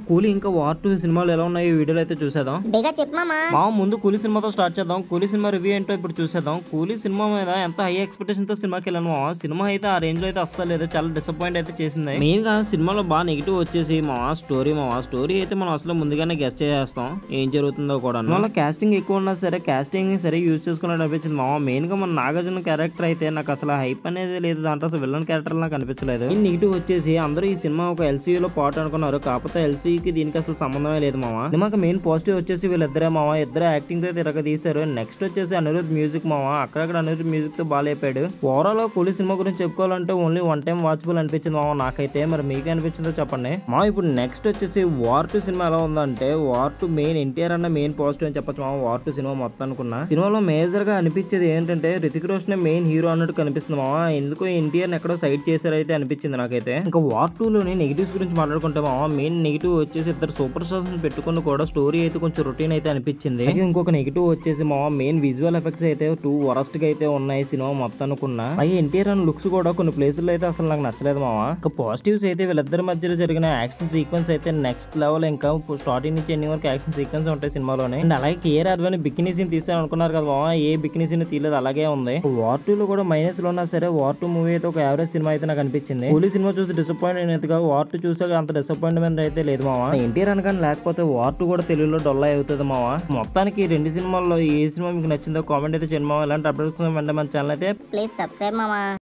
కూలీ ఇంకా వార్ 2 సినిమాలు ఎలా ఉన్నాయి ఈ వీడియోలో అయితే చూసేద్దాం. బేగా చెప్పు మామా. ముందు కూలీ సినిమాతో స్టార్ట్ చేద్దాం. కూలీ సినిమా రివ్యూ ఏంటో ఇప్పుడు చూసేద్దాం. కూలీ సినిమా మీద ఎంత హై ఎక్స్పెక్టేషన్ తో సినిమాకి వెళ్ళాను సినిమా అయితే ఆ రేంజ్ లో అయితే అస్సలు లేదు, చాలా డిసప్పాయింట్ అయితే చేసింది. మెయిన్ గా సినిమాలో బాగా నెగిటివ్ వచ్చేసి స్టోరీ అయితే మనం అసలు ముందుగానే గెస్ట్ చేసేస్తాం ఏం జరుగుతుందో కూడా. మళ్ళీ కాస్టింగ్ ఎక్కువ ఉన్నా సరే కాస్టింగ్ సరే యూజ్ చేసుకున్నట్టు అనిపించింది మెయిన్ గా మన నాగార్జున క్యారెక్టర్ అయితే నాకు అసలు హైప్ అనేది లేదు, దాంట్లో అసలు విలన్ క్యారెక్టర్ నాకు అనిపించలేదు. ఈ నెగిటివ్ వచ్చేసి అందరూ ఈ సినిమా ఒక LCU లో పార్ట్ అనుకున్నారు, కాకపోతే LCUకి దీనికి అసలు సంబంధమే లేదు సినిమాకి మెయిన్ పాజిటివ్ వచ్చేసి వీళ్ళిద్దరే ఇద్దరు యాక్టింగ్ తో తిరగ తీశారు. నెక్స్ట్ వచ్చేసి అనిరుద్ మ్యూజిక్ అక్కడక్కడ అనిరుద్ మ్యూజిక్ తో బాగా లేపాడు. ఓవరాల్ కూలీ సినిమా గురించి చెప్పుకోవాలంటే ఓన్లీ వన్ టైం వాచబుల్ అనిపించింది నాకైతే. మరి మీకు అనిపించిందో చెప్పండి. ఇప్పుడు నెక్స్ట్ వచ్చేసి వార్ 2 సినిమా ఎలా ఉందంటే వార్ 2 మెయిన్ ఎన్టీఆర్ అన్న మెయిన్ పాజిటివ్ అని చెప్పచ్చు వార్ 2 సినిమా మొత్తం అనుకున్నా. సినిమాలో మేజర్ గా అనిపించేది ఏంటంటే రితిక్ రోషన్ మెయిన్ హీరో అన్నట్టు కనిపిస్తుంది ఎందుకో ఎన్టీఆర్ ఎక్కడో సైడ్ చేశారైతే అనిపించింది నాకైతే. ఇంకా వార్ 2 లోని నెగిటివ్స్ గురించి మాట్లాడుకుంటే మెయిన్ నెగిటివ్ వచ్చేసి ఇద్దరు సూపర్ స్టార్స్ పెట్టుకుని కూడా స్టోరీ అయితే కొంచెం రొటీన్ అయితే అనిపించింది. ఇంకొక నెగిటివ్ వచ్చేసి మెయిన్ విజువల్ ఎఫెక్ట్స్ అయితే 2 వరస్ట్ గా అయితే ఉన్నాయి సినిమా మొత్తం అనుకున్నా. అలాగే ఎన్టీఆర్ అన్న లుక్స్ కూడా కొన్ని ప్లేసుల్లో అయితే అసలు నాకు నచ్చలేదు ఇంకా పాజిటివ్స్ అయితే వీళ్ళిద్దరి మధ్యలో జరిగిన యాక్షన్ సీక్వెన్స్ అయితే నెక్స్ట్ లెవెల్. ఇంకా స్టార్టింగ్ నుంచి ఎన్ని వరకు యాక్షన్ సీక్వెన్స్ ఉంటాయి సినిమాలోనే. అండ్ అలాగే కేఆర్ అద్వాని బికినీ సీన్ తీసాను అనుకున్నారు కదా ఏ బికినీ సీన్ తీయలేదు, అలాగే ఉంది. వార్ 2 లో కూడా మైనస్ లో ఉన్నా సరే వార్ 2 మూవీ అయితే ఒక యావరేజ్ సినిమా అయితే నాకు అనిపించింది. కూలీ సినిమా చూసి డిసప్పాయింట్ అయినట్టుగా వార్ 2 చూసాక అంత డిసప్పాయింట్మెంట్ అయితే లేదు ఎన్టీఆర్ అనగానే లేకపోతే వార్ 2 కూడా తెలుగులో డొల్లా అవుతుంది మొత్తానికి ఈ రెండు సినిమాల్లో ఏ సినిమా మీకు నచ్చిందో కామెంట్ అయితే చేయండి ఇలాంటి అప్డేట్స్ వెంటనే మన ఛానల్ అయితే ప్లీజ్ సబ్స్క్రైబ్ మామా.